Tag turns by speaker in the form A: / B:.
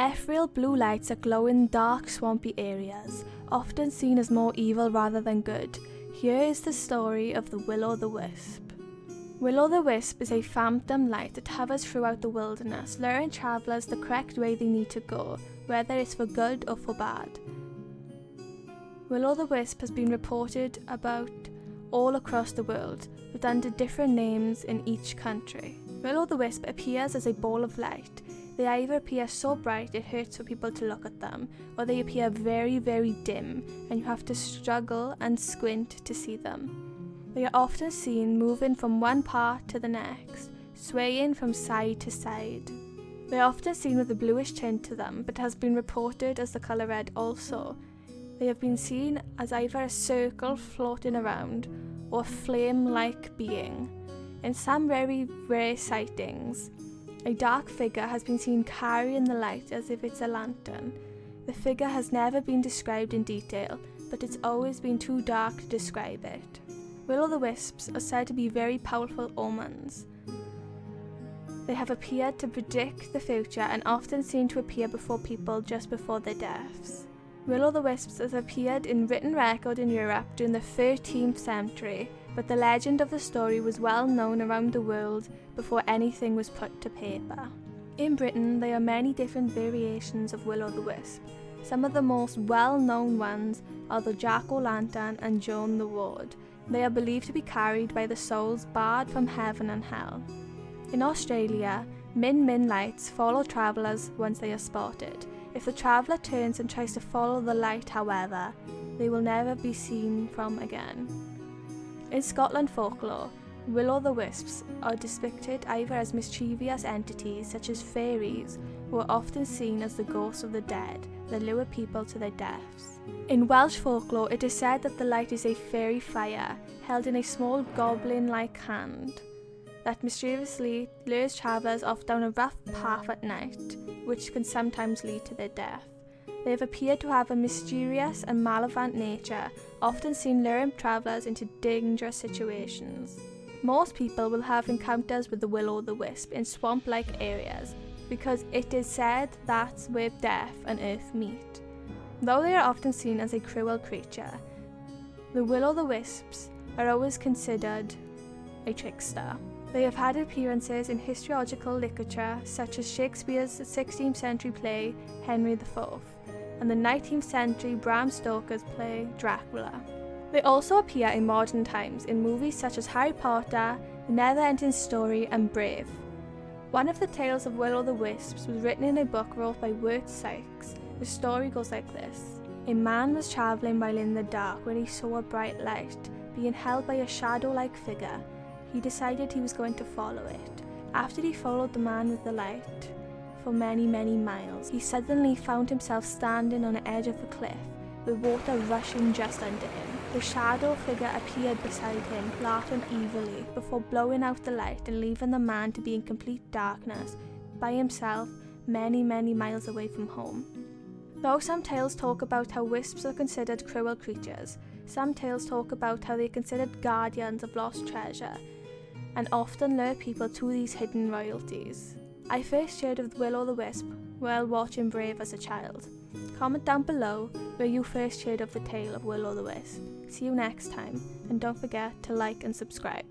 A: Ethereal blue lights that glow in dark, swampy areas, often seen as more evil rather than good. Here is the story of the Will-o'-the-Wisp. Will-o'-the-Wisp is a phantom light that hovers throughout the wilderness, luring travellers the correct way they need to go, whether it's for good or for bad. Will-o'-the-Wisp has been reported about all across the world, but under different names in each country. Will-o'-the-Wisp appears as a ball of light. They either appear so bright it hurts for people to look at them, or they appear very, very dim and you have to struggle and squint to see them. They are often seen moving from one part to the next, swaying from side to side. They are often seen with a bluish tint to them, but has been reported as the colour red also. They have been seen as either a circle floating around or a flame-like being. In some very rare sightings, a dark figure has been seen carrying the light as if it's a lantern. The figure has never been described in detail, but it's always been too dark to describe it. Will-o'-the-wisps are said to be very powerful omens. They have appeared to predict the future and often seem to appear before people just before their deaths. Will-o'-the-wisps has appeared in written record in Europe during the 13th century, but the legend of the story was well known around the world before anything was put to paper. In Britain, there are many different variations of Will-o'-the-wisp. Some of the most well-known ones are the Jack-o'-lantern and Joan the Ward. They are believed to be carried by the souls barred from heaven and hell. In Australia, min lights follow travellers once they are spotted. If the traveller turns and tries to follow the light, however, they will never be seen from again. In Scotland folklore, will-o'-the-wisps are depicted either as mischievous entities such as fairies, who are often seen as the ghosts of the dead that lure people to their deaths. In Welsh folklore, it is said that the light is a fairy fire held in a small goblin-like hand that mysteriously lures travellers off down a rough path at night, which can sometimes lead to their death. They have appeared to have a mysterious and malevolent nature, often seen luring travellers into dangerous situations. Most people will have encounters with the will-o'-the-wisp in swamp-like areas, because it is said that's where death and earth meet. Though they are often seen as a cruel creature, the will-o'-the-wisps are always considered a trickster. They have had appearances in historical literature such as Shakespeare's 16th century play Henry IV and the 19th century Bram Stoker's play Dracula. They also appear in modern times in movies such as Harry Potter, The Never-Ending Story and Brave. One of the tales of will-o'-the-wisps was written in a book wrote by Wirt Sykes. The story goes like this. A man was travelling while in the dark when he saw a bright light, being held by a shadow-like figure. He decided he was going to follow it. After he followed the man with the light for many miles, he suddenly found himself standing on the edge of a cliff, with water rushing just under him. The shadow figure appeared beside him, laughing evilly, before blowing out the light and leaving the man to be in complete darkness, by himself, many miles away from home. Though some tales talk about how wisps are considered cruel creatures, some tales talk about how they are considered guardians of lost treasure, and often lure people to these hidden royalties. I first heard of will-o'-the-wisp while watching Brave as a child. Comment down below where you first heard of the tale of will-o'-the-wisp. See you next time, and don't forget to like and subscribe.